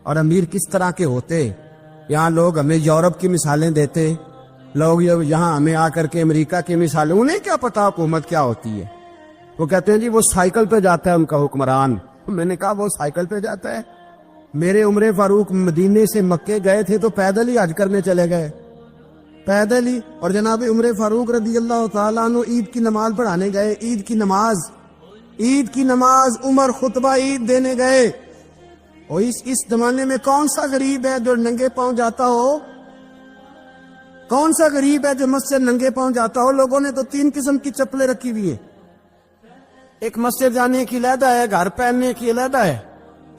اور امیر کس طرح کے ہوتے. یہاں لوگ ہمیں یورپ کی مثالیں دیتے, لوگ یہاں ہمیں آ کر کے امریکہ کی مثالیں, انہیں کیا پتا حکومت کیا ہوتی ہے. وہ کہتے ہیں جی وہ سائیکل پہ جاتا ہے ان کا حکمران. میں نے کہا وہ سائیکل پہ جاتا ہے؟ میرے عمر فاروق مدینے سے مکے گئے تھے تو پیدل ہی حج کرنے چلے گئے, پیدل ہی. اور جناب عمر فاروق رضی اللہ تعالیٰ عنہ عید کی نماز پڑھانے گئے, عید کی نماز عمر خطبہ عید دینے گئے. اور اس زمانے میں کون سا غریب ہے جو ننگے پاؤں جاتا ہو؟ کون سا غریب ہے جو مسجد ننگے پاؤں جاتا ہو؟ لوگوں نے تو 3 قسم کی چپلیں رکھی ہوئی ہیں. ایک مسجد جانے کی علیحدہ ہے, گھر پہننے کی علیحدہ ہے,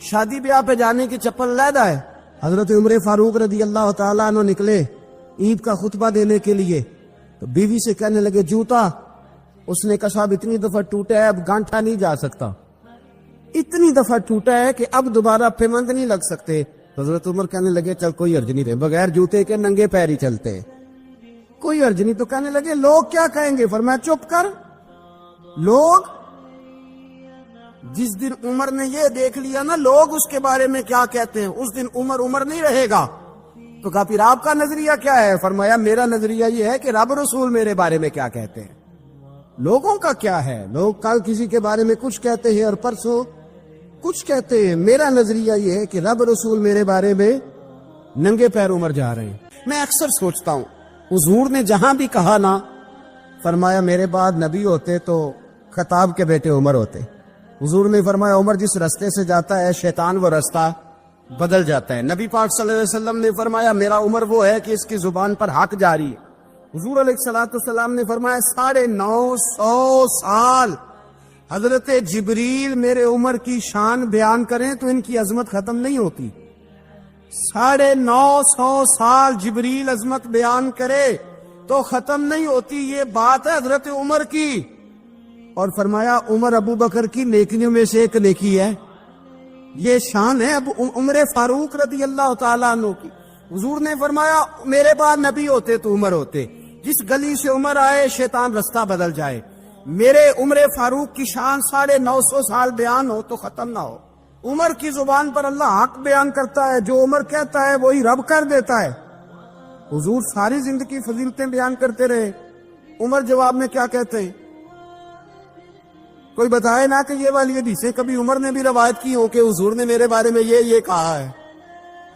شادی بیاہ پہ جانے کی چپل علیحدہ ہے. حضرت عمر فاروق رضی اللہ تعالیٰ عنہ نکلے عید کا خطبہ دینے کے لیے تو بیوی سے کہنے لگے جوتا. اس نے کہا صاحب اتنی دفعہ ٹوٹا ہے اب گانٹھا نہیں جا سکتا, اتنی دفعہ ٹوٹا ہے کہ اب دوبارہ پیمند نہیں لگ سکتے. حضرت عمر کہنے لگے چل کوئی حرج نہیں رہے, بغیر جوتے کے ننگے پیر ہی چلتے, کوئی حرج نہیں. تو کہنے لگے لوگ کیا کہیں گے؟ فرمایا چپ کر. لوگ جس دن عمر نے یہ دیکھ لیا نا لوگ اس کے بارے میں کیا کہتے ہیں, اس دن عمر نہیں رہے گا. تو کہا پھر آپ کا نظریہ کیا ہے؟ فرمایا میرا نظریہ یہ ہے کہ رب رسول میرے بارے میں کیا کہتے ہیں. لوگوں کا کیا ہے؟ لوگ کل کسی کے بارے میں کچھ کہتے ہیں اور پرسوں کچھ کہتے ہیں. میرا نظریہ یہ ہے کہ رب رسول میرے بارے میں ننگے پیر عمر جا رہے ہیں. میں اکثر سوچتا ہوں حضور نے جہاں بھی کہا نا, فرمایا میرے بعد نبی ہوتے تو خطاب کے بیٹے عمر ہوتے. حضور نے فرمایا عمر جس رستے سے جاتا ہے شیطان وہ رستہ بدل جاتا ہے. نبی پاک صلی اللہ علیہ وسلم نے فرمایا میرا عمر وہ ہے کہ اس کی زبان پر حق جاری ہے. حضور علیہ السلام نے فرمایا 950 سال حضرت جبریل میرے عمر کی شان بیان کریں تو ان کی عظمت ختم نہیں ہوتی. 950 سال جبریل عظمت بیان کرے تو ختم نہیں ہوتی. یہ بات ہے حضرت عمر کی. اور فرمایا عمر ابو بکر کی نیکیوں میں سے ایک نیکی ہے. یہ شان ہے اب عمر فاروق رضی اللہ تعالیٰ عنہ کی. حضور نے فرمایا میرے بعد نبی ہوتے تو عمر ہوتے. جس گلی سے عمر آئے شیطان رستہ بدل جائے. میرے عمر فاروق کی شان 950 سال بیان ہو تو ختم نہ ہو. عمر کی زبان پر اللہ حق بیان کرتا ہے, جو عمر کہتا ہے وہی رب کر دیتا ہے. حضور ساری زندگی فضیلتیں بیان کرتے رہے, عمر جواب میں کیا کہتے ہیں؟ کوئی بتائے نا کہ یہ والی حدیثیں کبھی عمر نے بھی روایت کی ہو کہ حضور نے میرے بارے میں یہ کہا ہے.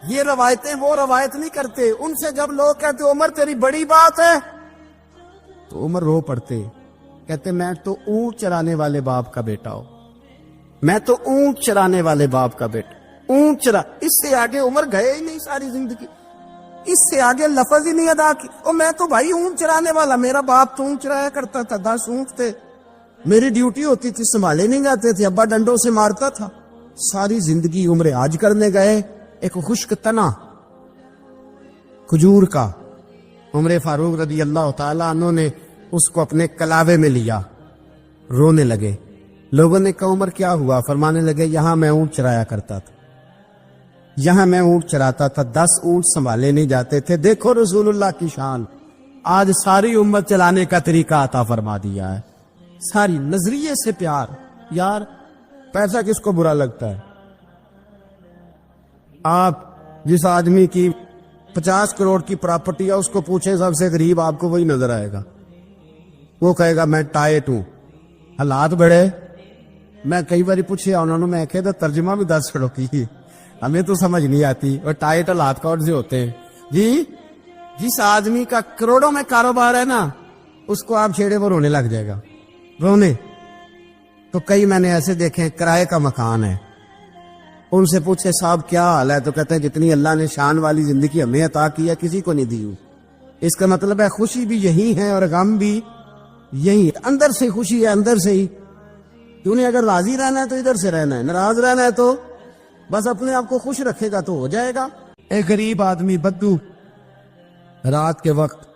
یہ روایتیں وہ روایت نہیں کرتے. ان سے جب لوگ کہتے عمر تیری بڑی بات ہے تو عمر رو پڑتے, کہتے میں تو اونٹ چرانے والے باپ کا بیٹا ہوں, میں تو اونٹ چرانے والے باپ کا بیٹا. اونٹ چرا, اس سے آگے عمر گئے ہی نہیں ساری زندگی, اس سے آگے لفظ ہی نہیں ادا کی. اور میں تو بھائی اونٹ چرانے والا, میرا باپ تو اونٹ چرایا کرتا تھا, 10 اونٹ تھے, میری ڈیوٹی ہوتی تھی, سنبھالے نہیں جاتے تھے, ابا ڈنڈوں سے مارتا تھا. ساری زندگی عمر حج کرنے گئے, ایک خشک تنا کھجور کا عمر فاروق رضی اللہ تعالیٰ عنہ نے اس کو اپنے کلاوے میں لیا, رونے لگے. لوگوں نے کہا عمر کیا ہوا؟ فرمانے لگے یہاں میں اونٹ چرایا کرتا تھا, یہاں میں اونٹ چراتا تھا, 10 اونٹ سنبھالے نہیں جاتے تھے. دیکھو رسول اللہ کی شان, آج ساری امت چلانے کا طریقہ عطا فرما دیا ہے. ساری نظریے سے پیار. یار پیسہ کس کو برا لگتا ہے؟ آپ جس آدمی کی 50 کروڑ کی پراپرٹی ہے اس کو پوچھیں سب سے غریب, آپ کو وہی نظر آئے گا. وہ کہے گا میں ٹائٹ ہوں, حالات بڑے. میں کئی بار پوچھے انہوں نے, میں کہتا ترجمہ بھی 10 چھڑو کی, ہمیں تو سمجھ نہیں آتی. اور ٹائٹ حالات کون سے ہوتے ہیں جی؟ جس آدمی کا کروڑوں میں کاروبار ہے نا اس کو آپ چھیڑے وہ رونے لگ جائے گا, رونے. تو کئی میں نے ایسے دیکھے کرائے کا مکان ہے, ان سے پوچھے صاحب کیا حال ہے, تو کہتے ہیں جتنی اللہ نے شان والی زندگی ہمیں عطا کی ہے کسی کو نہیں دی. اس کا مطلب ہے خوشی بھی یہی ہے اور غم بھی یہی. اندر سے خوشی ہے, اندر سے ہی. کیوں نہیں؟ اگر راضی رہنا ہے تو ادھر سے رہنا ہے, ناراض رہنا ہے تو بس اپنے آپ کو خوش رکھے گا تو ہو جائے گا. ایک غریب آدمی بدو رات کے وقت,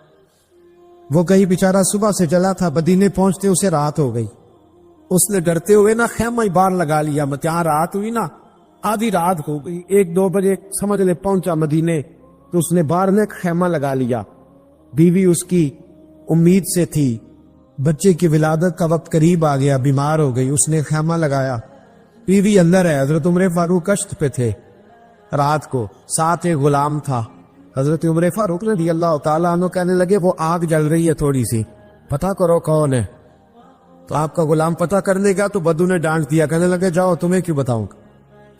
وہ کہیں بیچارہ صبح سے چلا تھا, مدینے پہنچتے اسے رات ہو گئی. اس نے ڈرتے ہوئے نا خیمہ ہی باہر لگا لیا. جہاں رات ہوئی نا آدھی رات ہو گئی, 1-2 بجے سمجھ لے پہنچا مدینے, تو اس نے باہر نے خیمہ لگا لیا. بیوی اس کی امید سے تھی, بچے کی ولادت کا وقت قریب آ گیا, بیمار ہو گئی, اس نے خیمہ لگایا. بیوی اندر ہے. حضرت عمر فاروق کشت پہ تھے, رات کو، ساتھ ایک غلام تھا۔ حضرت عمر فاروق رضی اللہ تعالیٰ عنہ کہنے لگے وہ آگ جل رہی ہے تھوڑی سی، پتہ کرو کون ہے۔ تو آپ کا غلام پتہ کر لے گا، تو بدو نے ڈانٹ دیا، کہنے لگے جاؤ تمہیں کیوں بتاؤں گا۔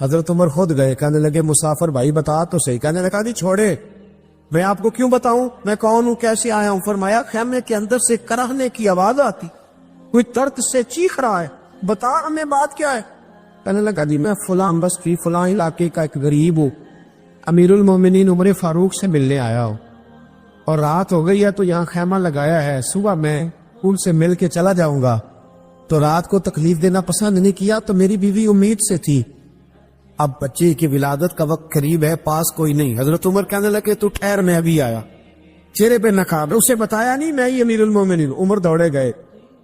حضرت عمر خود گئے، کہنے لگے مسافر بھائی بتا تو صحیح۔ کہنے لگا جی چھوڑے، میں آپ کو کیوں بتاؤں، میں کون ہوں، کیسے آیا ہوں۔ فرمایا خیمے کے اندر سے کرہنے کی آواز آتی، کوئی درد سے چیخ رہا ہے، بتا ہمیں بات کیا ہے۔ کہنے لگا جی میں فلاں بستی فلاں علاقے کا ایک غریب ہوں، امیر المومنین عمر فاروق سے ملنے آیا ہوں، اور رات ہو گئی ہے تو یہاں خیمہ لگایا ہے، صبح میں ان سے مل کے چلا جاؤں گا۔ تو رات کو تکلیف دینا پسند نہیں کیا، تو میری بیوی امید سے تھی، اب بچے کی ولادت کا وقت قریب ہے، پاس کوئی نہیں۔ حضرت عمر کہنے لگے تو ٹھہر میں ابھی آیا، چہرے پہ نقاب، اسے بتایا نہیں میں ہی امیر المومنین۔ عمر دوڑے گئے،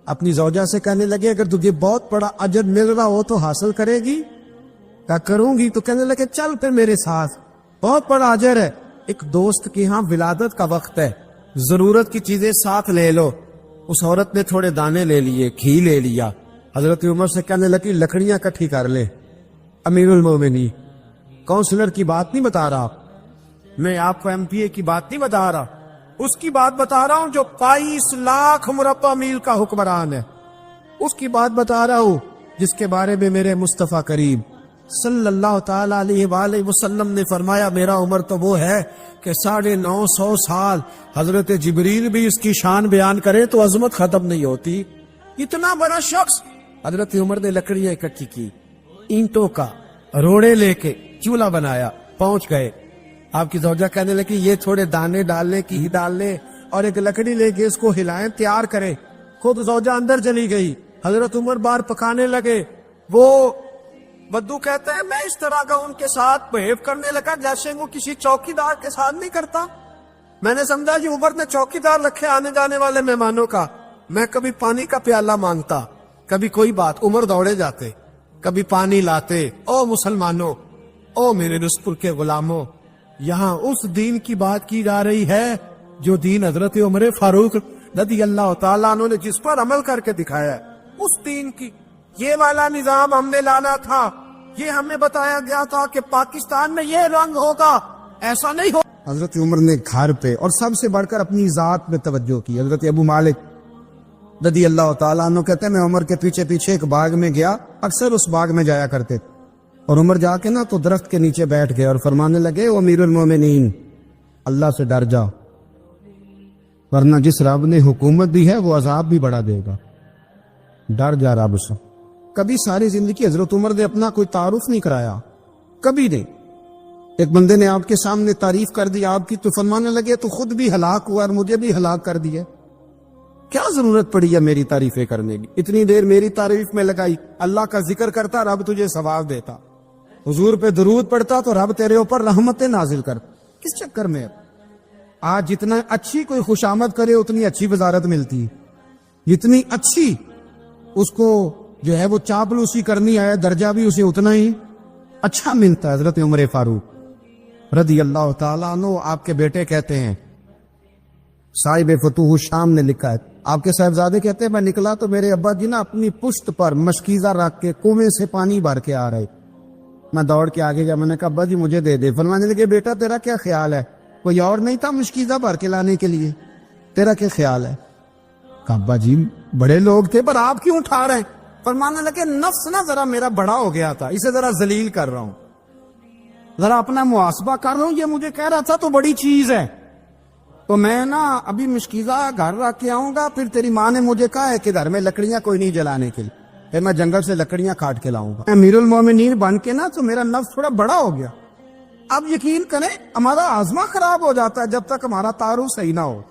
اپنی زوجہ سے کہنے لگے اگر تجھے بہت بڑا اجر مل رہا ہو تو حاصل کرے گی؟ کہا کروں گی۔ تو کہنے لگے چل پھر میرے ساتھ، بہت بڑا اجر ہے، ایک دوست کے ہاں ولادت کا وقت ہے، ضرورت کی چیزیں ساتھ لے لو۔ اس عورت نے تھوڑے دانے لے لیے، گھی لے لیا۔ حضرت عمر سے کہنے لگی لکڑیاں اکٹھی کر لے۔ امیر المومنین کونسلر کی بات نہیں بتا رہا، میں آپ کو ایم پی اے کی بات نہیں بتا رہا، اس کی بات بتا رہا ہوں جو 22 لاکھ مربع میل کا حکمران ہے، اس کی بات بتا رہا ہوں جس کے بارے میں میرے مصطفیٰ کریم صلی اللہ تعالی علیہ وآلہ وسلم نے فرمایا میرا عمر تو وہ ہے کہ 950 سال حضرت جبریل بھی اس کی شان بیان کرے تو عظمت ختم نہیں ہوتی، اتنا بڑا شخص۔ حضرت عمر نے لکڑیاں اکٹھی کی، اینٹوں کا روڑے لے کے چولہا بنایا، پہنچ گئے۔ آپ کی زوجہ کہنے لگی یہ تھوڑے دانے ڈالنے کی ڈالنے اور ایک لکڑی لے کے اس کو ہلائیں، تیار کرے۔ خود زوجہ اندر چلی گئی، حضرت عمر باہر پکانے لگے۔ وہ بدو کہتا ہے میں اس طرح کا ان کے ساتھ بہیو کرنے لگا جیسے وہ کسی چوکی دار کے ساتھ نہیں کرتا۔ میں نے سمجھا جی عمر نے چوکی دار رکھے آنے جانے والے مہمانوں کا، میں کبھی پانی کا پیالہ مانگتا، کبھی کوئی بات، عمر دوڑے جاتے، کبھی پانی لاتے۔ او مسلمانوں، او میرے رسول کے غلاموں، یہاں اس دین کی بات کی جا رہی ہے جو دین حضرت عمر فاروق رضی اللہ تعالیٰ عنہ نے جس پر عمل کر کے دکھایا ہے، اس دین کی یہ والا نظام ہم نے لانا تھا، یہ ہمیں بتایا گیا تھا کہ پاکستان میں یہ رنگ ہوگا، ایسا نہیں ہو۔ حضرت عمر نے گھر پہ اور سب سے بڑھ کر اپنی ذات میں توجہ کی۔ حضرت ابو مالک رضی اللہ تعالیٰ عنہ کہتے ہیں میں عمر کے پیچھے پیچھے ایک باغ میں گیا، اکثر اس باغ میں جایا کرتے تھے، اور عمر جا کے نا تو درخت کے نیچے بیٹھ گئے اور فرمانے لگے او امیر المومنین اللہ سے ڈر جاؤ، ورنہ جس رب نے حکومت دی ہے وہ عذاب بھی بڑا دے گا، ڈر جا رب سے۔ کبھی ساری زندگی حضرت عمر نے اپنا کوئی تعارف نہیں کرایا، کبھی نہیں۔ ایک بندے نے آپ کے سامنے تعریف کر دی آپ کی تو فرمانے لگے تو خود بھی ہلاک ہوا اور مجھے بھی ہلاک کر دیا، کیا ضرورت پڑی ہے میری تعریفیں کرنے کی، اتنی دیر میری تعریف میں لگائی، اللہ کا ذکر کرتا رب تجھے ثواب دیتا، حضور پہ درود پڑتا تو رب تیرے اوپر رحمتیں نازل کرتا، کس چکر میں؟ آج جتنا اچھی کوئی خوش آمد کرے اتنی اچھی وزارت ملتی، جتنی اچھی اس کو جو ہے وہ چاپلوسی کرنی ہے درجہ بھی اسے اتنا ہی اچھا ملتا ہے۔ حضرت عمر فاروق رضی اللہ تعالیٰ عنہ آپ کے بیٹے کہتے ہیں، صاحب فتوح الشام نے لکھا ہے، آپ کے صاحبزادے کہتے ہیں میں نکلا تو میرے ابا جی نا اپنی پشت پر مشکیزہ رکھ کے کنویں سے پانی بھر کے آ رہے، میں دوڑ کے آگے گیا، میں نے کہا ابا جی مجھے دے دے۔ فرمانے لگے بیٹا تیرا کیا خیال ہے، کوئی اور نہیں تھا مشکیزہ بھر کے لانے کے لیے، تیرا کیا خیال ہے؟ کہا ابا جی بڑے لوگ تھے پر آپ کیوں اٹھا رہے ہیں؟ فرمانے لگے نفس نا ذرا میرا بڑا ہو گیا تھا، اسے ذرا ذلیل کر رہا ہوں، ذرا اپنا محاسبہ کر رہا ہوں، یہ مجھے کہہ رہا تھا تو بڑی چیز ہے، تو میں نا ابھی مشکیزہ گھر رکھ کے آؤں گا، پھر تیری ماں نے مجھے کہا ہے کہ گھر میں لکڑیاں کوئی نہیں جلانے کے لیے، پھر میں جنگل سے لکڑیاں کاٹ کے لاؤں گا۔ امیر المومنین بن کے نا تو میرا نفس تھوڑا بڑا ہو گیا۔ اب یقین کریں ہمارا آزما خراب ہو جاتا ہے جب تک ہمارا تعارف صحیح نہ ہو،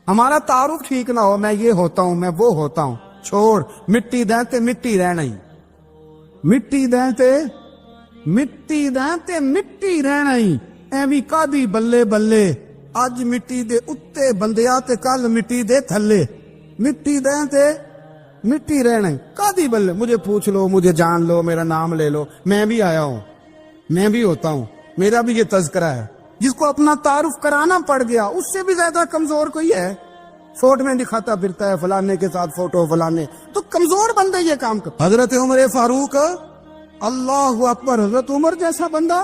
ہمارا تعارف ٹھیک نہ ہو، میں یہ ہوتا ہوں، میں وہ ہوتا ہوں، چھوڑ مٹی دہتے مٹی رہنا ہی، مٹی دہتے مٹی دہتے مٹی رہنا ہی، ایوی کادی بلے بلے اج مٹی دے اتے بندیا تے کل مٹی دے تھلے، مٹی دہتے مٹی رہنا ہی، کادی بلے، مجھے پوچھ لو، مجھے جان لو، میرا نام لے لو، میں بھی آیا ہوں، میں بھی ہوتا ہوں، میرا بھی یہ تذکرہ ہے۔ جس کو اپنا تعارف کرانا پڑ گیا اس سے بھی زیادہ کمزور کوئی ہے؟ فوٹو میں دکھاتا پھرتا ہے فلانے کے ساتھ فوٹو، فلانے تو کمزور بندے یہ کام کرتا۔ حضرت عمر فاروق اللہ اکبر، حضرت عمر جیسا بندہ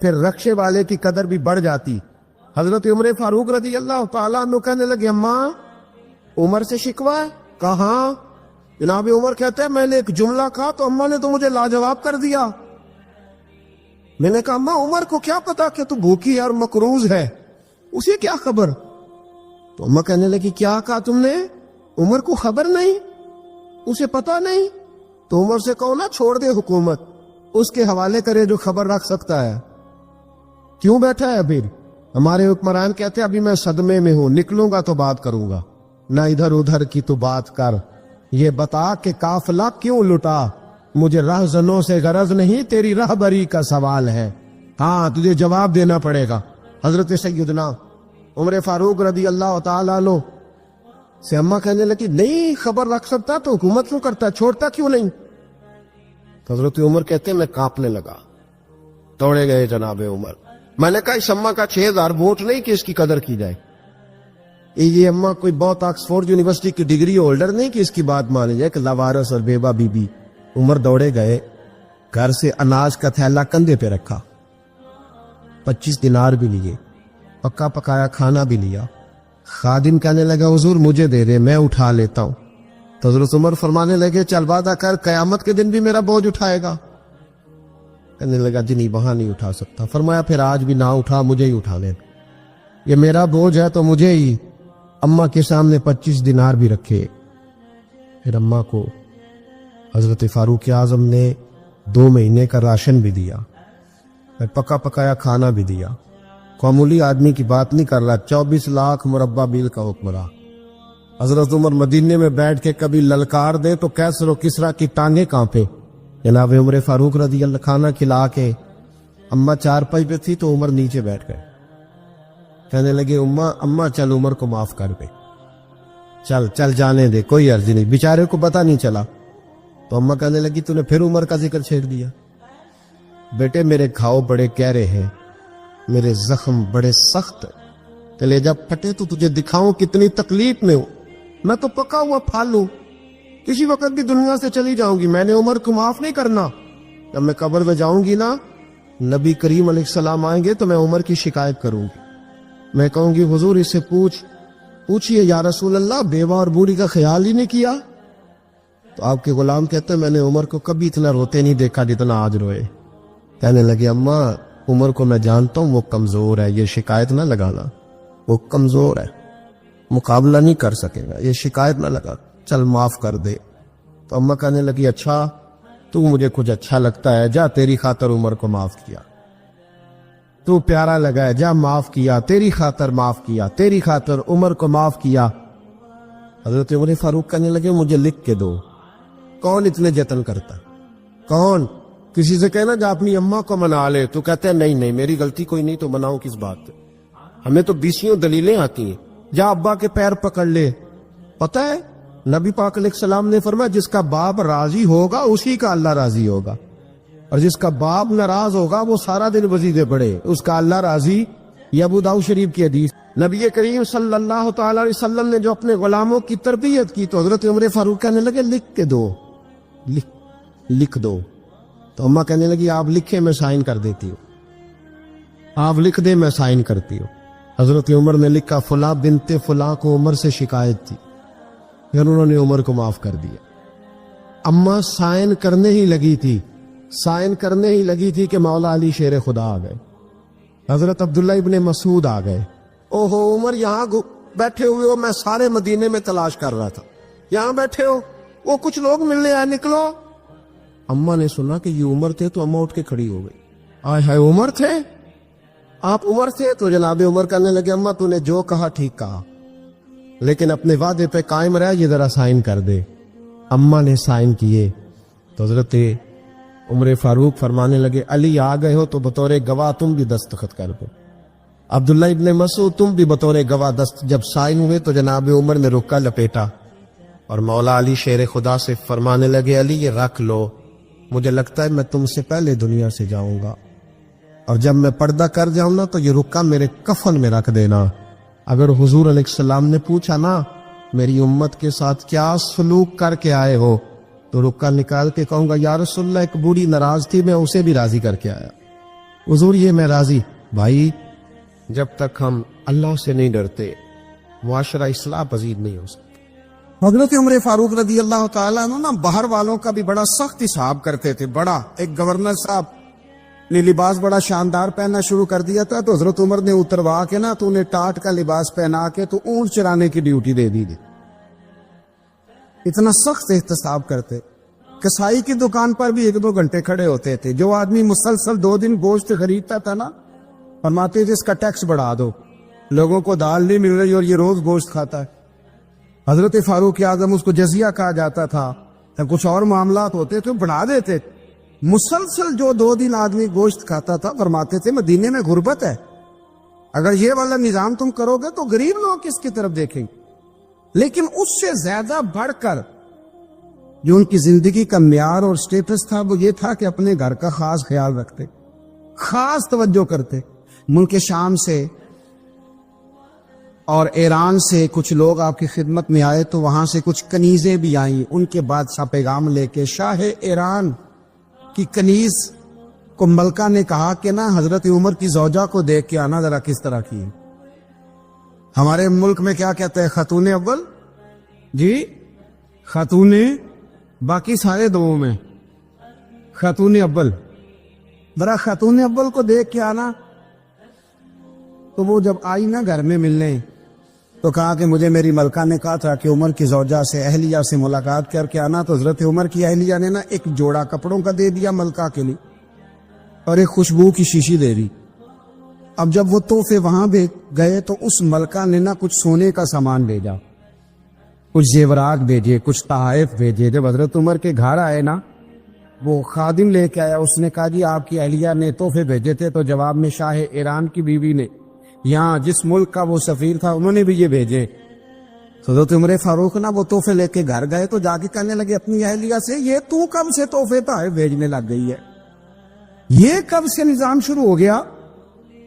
پھر رکشے والے کی قدر بھی بڑھ جاتی. حضرت عمر فاروق رضی اللہ تعالیٰ عنہ کہنے لگے اماں عمر سے شکوہ ہے؟ کہاں؟ جناب عمر کہتے ہیں میں نے ایک جملہ کہا تو اماں نے تو مجھے لاجواب کر دیا. میں نے کہا اماں عمر کو کیا پتا کہ تو بھوکی ہے اور مقروض ہے, اسے کیا خبر؟ تو اماں کہنے لگی کیا کہا تم نے؟ عمر کو خبر نہیں, اسے پتا نہیں؟ تو عمر سے کہو نا چھوڑ دے حکومت, اس کے حوالے کرے جو خبر رکھ سکتا ہے. کیوں بیٹھا ہے ابھی؟ ہمارے حکمران کہتے ہیں ابھی میں صدمے میں ہوں, نکلوں گا تو بات کروں گا, نہ ادھر ادھر کی تو بات کر. یہ بتا کہ قافلہ کیوں لٹا؟ مجھے رہزنوں سے غرض نہیں, تیری رہبری کا سوال ہے. ہاں تجھے جواب دینا پڑے گا. حضرت سیدنا عمر فاروق رضی اللہ تعالیٰ عنہ سے اماں کہنے لگی نہیں خبر رکھ سکتا تو حکومت کیوں کرتا, چھوڑتا کیوں نہیں؟ حضرت عمر کہتے ہیں میں کانپنے لگا, دوڑے گئے جناب عمر. میں نے کہا اس اماں کا 6000 ووٹ نہیں کہ اس کی قدر کی جائے. یہ اماں کوئی بہت آکسفورڈ یونیورسٹی کی ڈگری ہولڈر نہیں کہ اس کی بات مانی جائے کہ لاوارث اور بیوہ بی بی. عمر دوڑے گئے, گھر سے اناج کا تھیلا کندھے پہ رکھا, 25 دینار بھی لیے, پکا پکایا کھانا بھی لیا. خادم کہنے لگا حضور مجھے دے دے میں اٹھا لیتا ہوں. تو حضرت عمر فرمانے لگے چل وعدہ کر قیامت کے دن بھی میرا بوجھ اٹھائے گا. کہنے لگا جی نہیں وہاں نہیں اٹھا سکتا. فرمایا پھر آج بھی نہ اٹھا, مجھے ہی اٹھا لے, یہ میرا بوجھ ہے تو مجھے ہی. اماں کے سامنے 25 دینار بھی رکھے. پھر اماں کو حضرت فاروق اعظم نے 2 مہینے کا راشن بھی دیا, پھر پکا پکایا کھانا بھی دیا. معمولی آدمی کی بات نہیں کر رہا, 24 لاکھ مربع میل کا حکمراں. حضرت عمر مدینے میں بیٹھ کے کبھی للکار دے تو کیسر و کسرا کی ٹانگیں کانپے. جناب عمر فاروق رضی اللہ کھانا کھلا کے اماں چارپائی پہ تھی تو عمر نیچے بیٹھ گئے. کہنے لگے اماں چل عمر کو معاف کر دے, چل چل جانے دے, کوئی عرض نہیں, بیچارے کو پتہ نہیں چلا. تو اماں کہنے لگی تو نے پھر عمر کا ذکر چھیڑ دیا. بیٹے میرے گھاؤ بڑے گہرے ہیں, میرے زخم بڑے سخت ہیں, کلیجہ پھٹے تو تجھے دکھاؤں کتنی تکلیف میں ہوں. میں تو پکا ہوا پھال ہوں, کسی وقت بھی دنیا سے چلی جاؤں گی. میں نے عمر کو معاف نہیں کرنا. جب میں قبر میں جاؤں گی نا, نبی کریم علیہ السلام آئیں گے تو میں عمر کی شکایت کروں گی. میں کہوں گی حضور اس سے پوچھئے یا رسول اللہ بیوہ اور بوڑھی کا خیال ہی نہیں کیا. تو آپ کے غلام کہتے ہیں میں نے عمر کو کبھی اتنا روتے نہیں دیکھا جتنا آج روئے. کہنے لگے اماں عمر کو میں جانتا ہوں وہ کمزور ہے, یہ شکایت نہ لگانا, وہ کمزور ہے, مقابلہ نہیں کر سکے گا, یہ شکایت نہ لگا, چل معاف کر دے. تو اماں کہنے لگی اچھا تو مجھے کچھ اچھا لگتا ہے, جا تیری خاطر عمر کو معاف کیا, تو پیارا لگا ہے, جا معاف کیا, تیری خاطر معاف کیا, تیری خاطر عمر کو معاف کیا. حضرت عمر فاروق کہنے لگے مجھے لکھ کے دو. کون اتنے جتن کرتا, کون؟ کسی سے کہنا جا اپنی اماں کو منا لے, تو کہتے ہیں نہیں میری غلطی کوئی نہیں تو مناؤں کس بات پہ, ہمیں تو 20 دلیلیں آتی ہیں. جا ابا کے پیر پکڑ لے. پتہ ہے نبی پاک علیہ السلام نے فرمایا جس کا باپ راضی ہوگا اسی کا اللہ راضی ہوگا, اور جس کا باپ ناراض ہوگا وہ سارا دن وظیفے پڑھے, اس کا اللہ راضی. یہ ابو داؤد شریف کی حدیث. نبی کریم صلی اللہ تعالی علیہ وسلم نے جو اپنے غلاموں کی تربیت کی تو حضرت عمر فاروق کہنے لگے لکھ کے دو, لکھ دو. تو اماں کہنے لگی آپ لکھے میں سائن کر دیتی ہوں, آپ لکھ دے میں سائن کرتی ہوں. حضرت عمر نے لکھا فلاں بنت فلاں کو عمر سے شکایت تھی, پھر انہوں نے عمر کو معاف کر دیا. اماں سائن کرنے ہی لگی تھی کہ مولا علی شیر خدا آ گئے, حضرت عبداللہ ابن مسعود آ گئے. اوہو عمر یہاں بیٹھے ہوئے ہو, میں سارے مدینے میں تلاش کر رہا تھا, یہاں بیٹھے ہو, وہ کچھ لوگ ملنے آئے, نکلو. اماں نے سنا کہ یہ عمر تھے تو اماں اٹھ کے کھڑی ہو گئی. آئے ہائے عمر تھے, آپ عمر تھے. تو جناب عمر کہنے لگے اماں تو نے جو کہا ٹھیک کہا, لیکن اپنے وعدے پہ قائم رہ, یہ ذرا سائن کر دے. اماں نے سائن کیے تو حضرت عمر فاروق فرمانے لگے علی آ گئے ہو تو بطور گواہ تم بھی دستخط کر دو. عبداللہ ابن مسعود تم بھی بطور گواہ جب سائن ہوئے تو جناب عمر نے رکا لپیٹا اور مولا علی شیر خدا سے فرمانے لگے علی یہ رکھ لو, مجھے لگتا ہے میں تم سے پہلے دنیا سے جاؤں گا, اور جب میں پردہ کر جاؤں نا تو یہ رکا میرے کفن میں رکھ دینا. اگر حضور علیہ السلام نے پوچھا نا میری امت کے ساتھ کیا سلوک کر کے آئے ہو, تو رکا نکال کے کہوں گا یا رسول اللہ ایک بوڑھی ناراض تھی, میں اسے بھی راضی کر کے آیا. حضور یہ میں راضی. بھائی جب تک ہم اللہ سے نہیں ڈرتے معاشرہ اصلاح پذیر نہیں ہو سکتا. حضرت عمر فاروق رضی اللہ تعالیٰ عنہ نا باہر والوں کا بھی بڑا سخت حساب کرتے تھے. بڑا ایک گورنر صاحب نے لباس بڑا شاندار پہننا شروع کر دیا تھا تو حضرت عمر نے اتروا کے نا تو انہیں ٹاٹ کا لباس پہنا کے تو اونٹ چرانے کی ڈیوٹی دے دی. اتنا سخت احتساب کرتے. کسائی کی دکان پر بھی 1-2 گھنٹے کھڑے ہوتے تھے. جو آدمی مسلسل 2 دن گوشت خریدتا تھا نا فرماتے تھے اس کا ٹیکس بڑھا دو, لوگوں کو دال نہیں مل رہی اور یہ روز گوشت کھاتا ہے. حضرت فاروق اعظم اس کو جزیہ کہا جاتا تھا. کچھ اور معاملات ہوتے تھے بڑھا دیتے. مسلسل جو 2 دن آدمی گوشت کھاتا تھا فرماتے تھے مدینے میں غربت ہے, اگر یہ والا نظام تم کرو گے تو غریب لوگ کس کی طرف دیکھیں گے. لیکن اس سے زیادہ بڑھ کر جو ان کی زندگی کا معیار اور سٹیٹس تھا وہ یہ تھا کہ اپنے گھر کا خاص خیال رکھتے, خاص توجہ کرتے. ملک شام سے اور ایران سے کچھ لوگ آپ کی خدمت میں آئے تو وہاں سے کچھ کنیزیں بھی آئیں. ان کے بادشاہ پیغام لے کے شاہ ایران کی کنیز کو ملکہ نے کہا کہ نا حضرت عمر کی زوجہ کو دیکھ کے آنا ذرا کس طرح کی ہے. ہمارے ملک میں کیا کہتے ہیں خاتون اول, جی خاتون, باقی سارے دو میں خاتون اول. ذرا خاتون اول کو دیکھ کے آنا. تو وہ جب آئی نا گھر میں ملنے تو کہا کہ مجھے میری ملکہ نے کہا تھا کہ عمر کی زوجہ سے اہلیہ سے ملاقات کر کے آنا. تو حضرت عمر کی اہلیہ نے نا ایک جوڑا کپڑوں کا دے دیا ملکہ کے لیے اور ایک خوشبو کی شیشی دے دی. اب جب وہ تحفے وہاں گئے تو اس ملکہ نے نا کچھ سونے کا سامان بھیجا, کچھ زیورات بھیجے, کچھ تحائف بھیجے. جب حضرت عمر کے گھر آئے نا وہ خادم لے کے آیا, اس نے کہا جی آپ کی اہلیہ نے تحفے بھیجے تھے. تو جواب میں شاہ ایران کی بیوی نے یہاں جس ملک کا وہ سفیر تھا انہوں نے بھی یہ بھیجے. حضرت عمر فاروق نا وہ تحفے لے کے گھر گئے تو جا کے کہنے لگے اپنی اہلیہ سے یہ تو کب سے تحفے تحائف بھیجنے لگ گئی ہے, یہ کب سے نظام شروع ہو گیا؟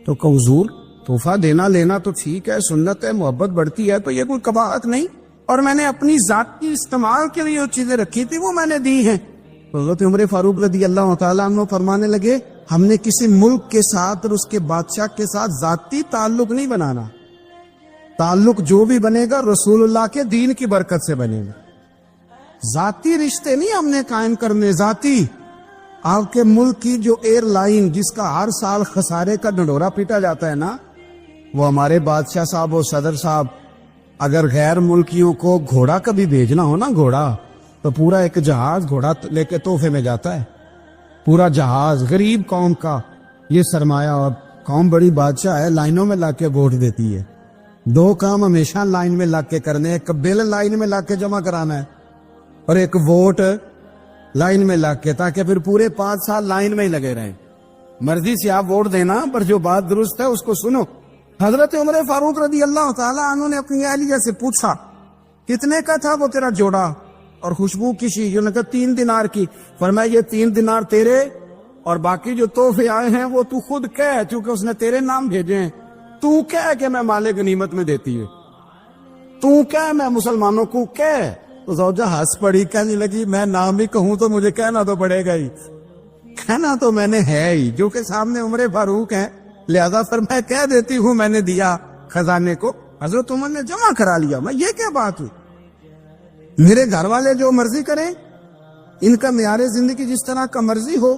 تو کہ حضور تحفہ دینا لینا تو ٹھیک ہے, سنت ہے, محبت بڑھتی ہے, تو یہ کوئی قباحت نہیں, اور میں نے اپنی ذاتی استعمال کے لیے جو چیزیں رکھی تھی وہ میں نے دی ہیں. حضرت عمر فاروق رضی اللہ تعالیٰ عنہ فرمانے لگے ہم نے کسی ملک کے ساتھ اور اس کے بادشاہ کے ساتھ ذاتی تعلق نہیں بنانا. تعلق جو بھی بنے گا رسول اللہ کے دین کی برکت سے بنے گا. ذاتی رشتے نہیں ہم نے قائم کرنے. ذاتی آپ کے ملک کی جو ایئر لائن جس کا ہر سال خسارے کا ڈنڈورا پیٹا جاتا ہے نا, وہ ہمارے بادشاہ صاحب اور صدر صاحب اگر غیر ملکیوں کو گھوڑا کبھی بھیجنا ہو نا, گھوڑا, تو پورا ایک جہاز گھوڑا لے کے تحفے میں جاتا ہے. پورا جہاز غریب قوم کا یہ سرمایہ, اور قوم بڑی بادشاہ ہے, لائنوں میں لا کے ووٹ دیتی ہے. 2 کام ہمیشہ لائن میں لا کے کرنے, ایک بل لائن میں لا کے جمع کرانا ہے اور ایک ووٹ لائن میں لا کے, تاکہ پھر پورے 5 سال لائن میں ہی لگے رہیں. مرضی سے آپ ووٹ دینا, پر جو بات درست ہے اس کو سنو. حضرت عمر فاروق رضی اللہ تعالیٰ عنہ نے اپنی اہلیہ سے پوچھا کتنے کا تھا وہ تیرا جوڑا اور خوشبو کی شیشی؟ انہوں نے کہا 3 دینار کی. فرمایا یہ 3 دینار تیرے اور باقی جو تحفے آئے ہیں وہ تو خود کہہ, کیونکہ اس نے تیرے نام بھیجے ہیں. تو کہہ کہ میں مال غنیمت میں دیتی ہے, تو کہہ میں مسلمانوں کو کہہ. تو زوجہ ہنس پڑی, کہنے لگی میں نام بھی کہوں تو مجھے کہنا تو پڑے گا ہی, کہنا تو میں نے ہے ہی, جو کہ سامنے عمر فاروق ہیں, لہذا پھر میں کہہ دیتی ہوں میں نے دیا خزانے کو. حضرت عمر نے جمع کرا لیا. میں یہ کیا بات ہوئی؟ میرے گھر والے جو مرضی کریں, ان کا معیار زندگی جس طرح کا مرضی ہو,